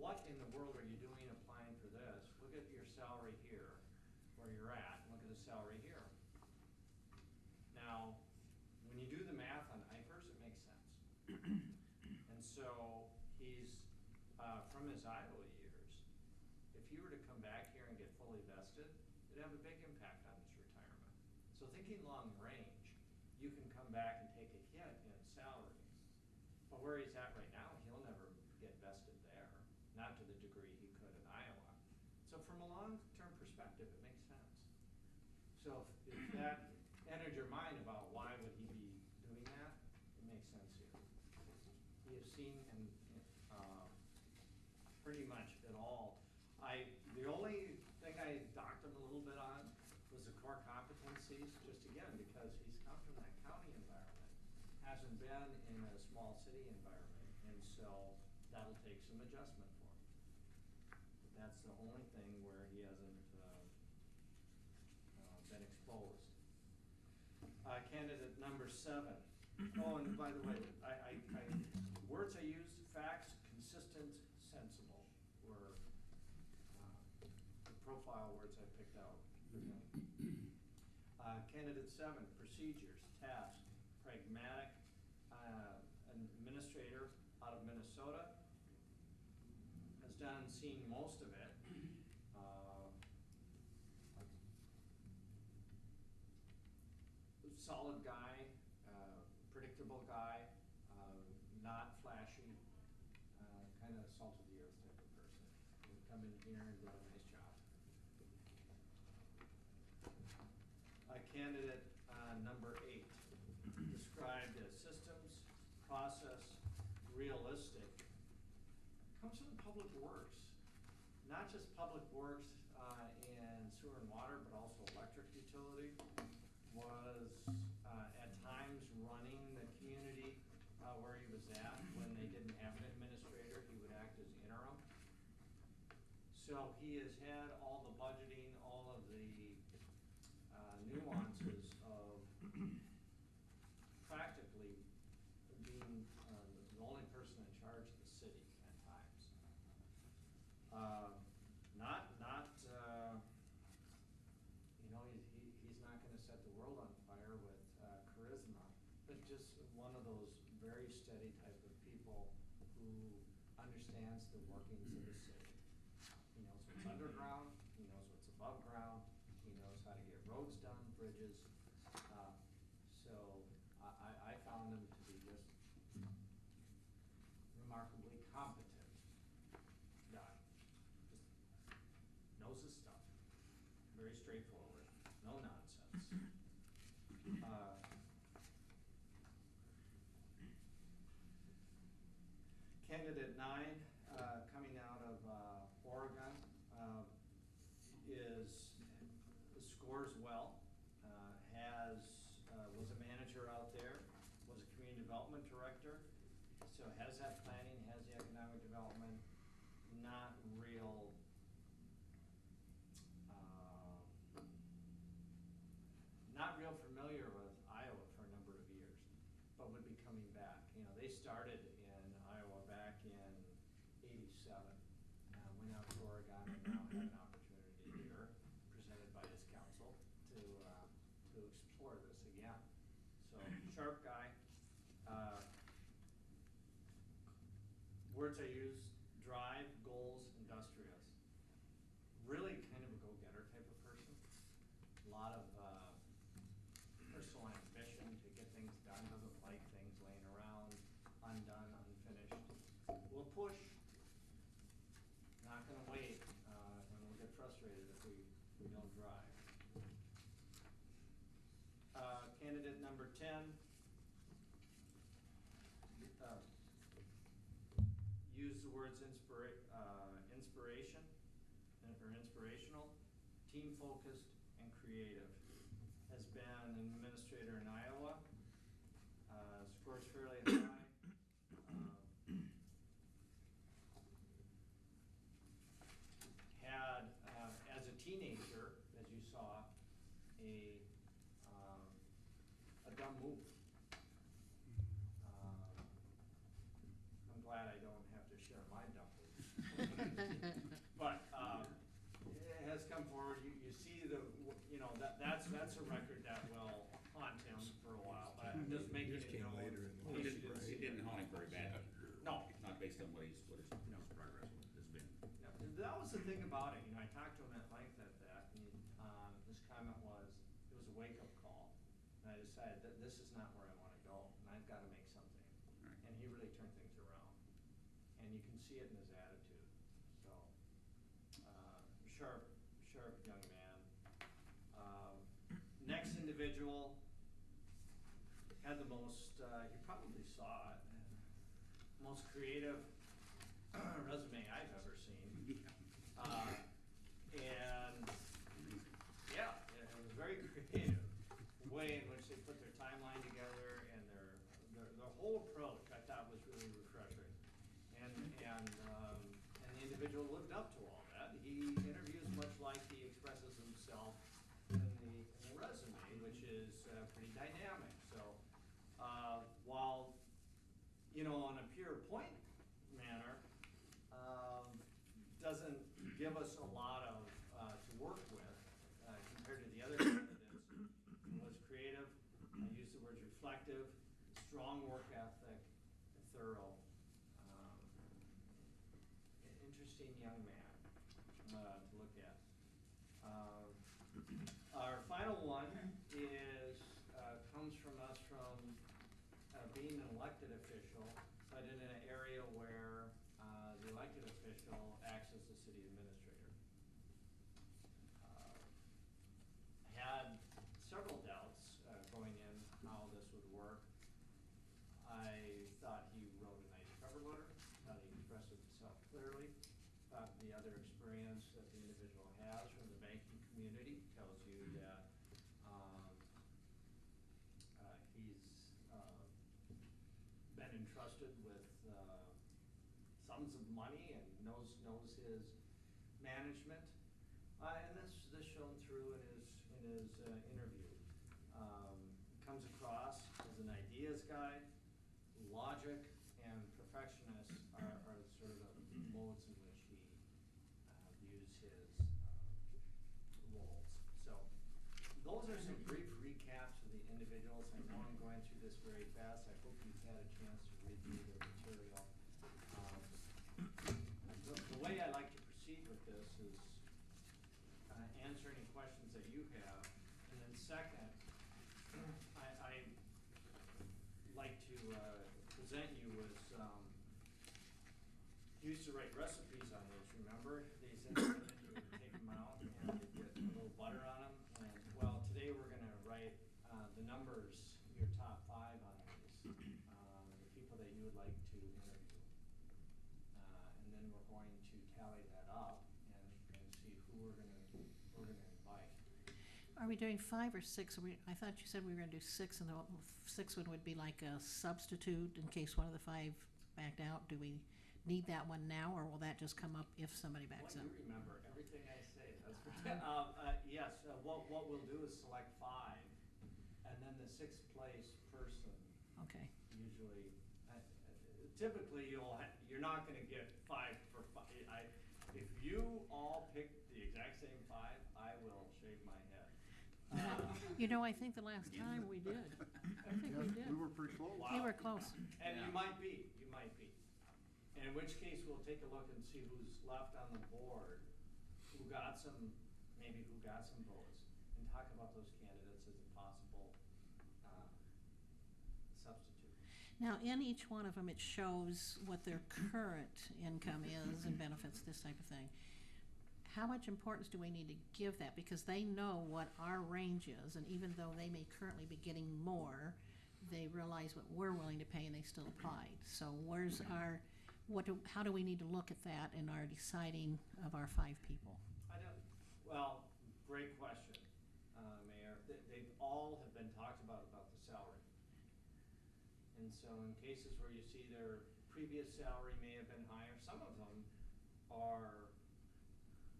what in the world are you doing applying for this? Look at your salary here, where you're at, and look at the salary here. Now, when you do the math on IFRS, it makes sense. And so he's, from his Iowa years, if he were to come back here and get fully vested, it'd have a big impact on his retirement. So thinking long range, you can come back and take a hit in salary. But where he's at right now, he'll never get vested there, not to the degree he could in Iowa. So from a long-term perspective, it makes sense. So if that entered your mind about why would he be doing that, it makes sense here. We have seen and pretty much it all. The only thing I docked him a little bit on was the core competencies, just again, because he's come from that county environment, hasn't been in a small city environment, and so that'll take some adjustment for him. But that's the only thing where he hasn't been exposed. Candidate number 7. Oh, and by the way, words I used, facts, consistent, sensible, were the profile words I picked out. Candidate 7, procedures, task, pragmatic, administrator out of Minnesota, has done, seen most of it. Solid guy, predictable guy, not flashy, kind of salt of the earth type of person. Would come in here and do a nice job. Candidate number 8, described as systems, process, realistic, comes from public works. Not just public works in sewer and water, but also electric utility. Was at times running the community where he was at. When they didn't have an administrator, he would act as interim. So he has had all the budgeting, all of the nuances of practically being the only person in charge of the city at times. You know, he's not going to set the world on fire with charisma, but just one of those very steady type of people who understands the workings of the city. He knows what's underground, he knows what's above ground, he knows how to get roads done, bridges. So I found him to be just remarkably competent guy. Just knows his stuff. Very straightforward, no nonsense. Candidate 9, coming out of Oregon, scores well. Was a manager out there, was a community development director, so has that planning, has the economic development, not real. Not real familiar with Iowa for a number of years, but would be coming back. You know, they started in Iowa back in '87, went out to Oregon, and now had an opportunity here, presented by his council, to explore this again. So, sharp guy. Words I use, drive, goals, industrious. Really kind of a go-getter type of person. A lot of personal ambition to get things done, doesn't like things laying around, undone, unfinished. We'll push, not going to wait, and we'll get frustrated if we don't drive. Candidate number 10, use the words inspiration, or inspirational, team-focused, and creative. Has been an administrator in Iowa, scores fairly high. Had, as a teenager, as you saw, a dumb move. I'm glad I don't have to share my dumb moves. a wake-up call. And I decided that this is not where I want to go, and I've got to make something. Right. And he really turned things around. And you can see it in his attitude. So, sharp young man. Next individual had the most, you probably saw it, most creative resume I've ever seen. Yeah. And yeah, it was a very creative way in which they put their timeline together, and their whole approach I thought was really refreshing. And the individual lived up to all that. He interviews much like he expresses himself in the resume, which is pretty dynamic. So while, on a pure point manner, doesn't give us a lot of to work with compared to the other candidates. Was creative. I use the words reflective, strong work ethic, thorough. Interesting young man to look at. Our final one comes from us from being an elected official, but in an area where the elected official acts as the city administrator. Had several doubts going in how this would work. I thought he wrote a nice cover letter, thought he expressed himself clearly, thought the other experience that the individual has from the banking community tells you that he's been entrusted with sums of money and knows his management, and this shone through in his interview. Comes across as an ideas guy. Logic and perfectionist are sort of the modes in which he views his roles. So those are some brief recaps of the individuals. I know I'm going through this very fast. I hope you've had a chance to read through the material. The way I like to proceed with this is answer any questions that you have, and then second, I like to present you with used to write recipes on these, remember? These instruments, you would take them out and you'd get a little butter on them. And, well, today we're going to write the numbers, your top 5 on these, the people that you would like to interview. And then we're going to tally that up and see who we're going to invite. Are we doing 5 or 6? I thought you said we were going to do 6, and the 6th one would be like a substitute in case one of the 5 backed out. Do we need that one now, or will that just come up if somebody backs Well, up? you remember everything I say. That's yes. What we'll do is select 5, and then the 6th place person. Okay. Usually, typically you're not going to get 5 for 5. If you all pick the exact same 5, I will shave my head. I think the last time we did. I think we did. We were pretty close. Wow. We were close. And Yeah. you might be. And in which case, we'll take a look and see who's left on the board, who got some votes, and talk about those candidates as a possible substitute. Now, in each one of them, it shows what their current income is and benefits, this type of thing. How much importance do we need to give that? Because they know what our range is, and even though they may currently be getting more, they realize what we're willing to pay and they still applied. So how do we need to look at that in our deciding of our 5 people? Well, great question, Mayor. They all have been talked about the salary. And so in cases where you see their previous salary may have been higher, some of them are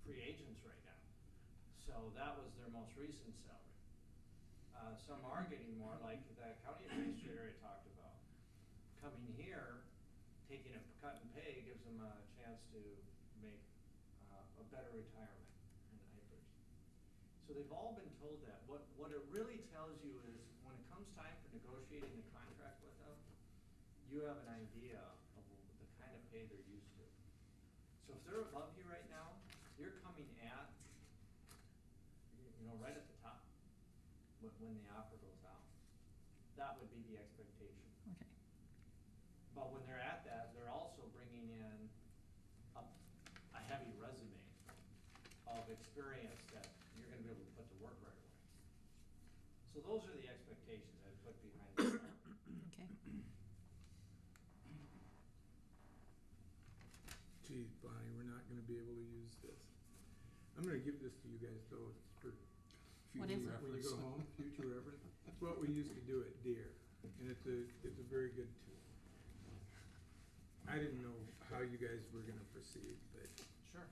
free agents right now. So that was their most recent salary. Some are getting more, like that county administrator I talked about. Coming here, taking a cut in pay gives them a chance to make a better retirement in IFRS. So they've all been told that. What it really tells you is when it comes time for negotiating the contract with them, you have an idea of the kind of pay they're used to. So if they're above you right now, you're coming at, right at the top when the offer goes out. That would be the expectation. Okay. But when they're at that, they're also bringing in a heavy resume of experience that you're gonna be able to put to work right away. So those are the expectations I'd put behind the salary. Okay. Geez, Bonnie, we're not gonna be able to use this. I'm gonna give this to you guys though, it's for What future, is it? when you go home, future reference. It's what we used to do at Deere, and it's a very good tool. I didn't know how you guys were gonna proceed, but Sure.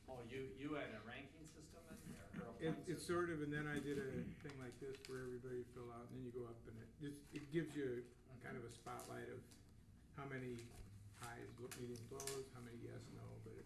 Oh, you had a ranking system in there, or a it, point it's system? sort of, and then I did a thing like this where everybody fill out, and then you go up and it gives you kind of a spotlight of how many ayes, mediums, lows, how many yes, no, but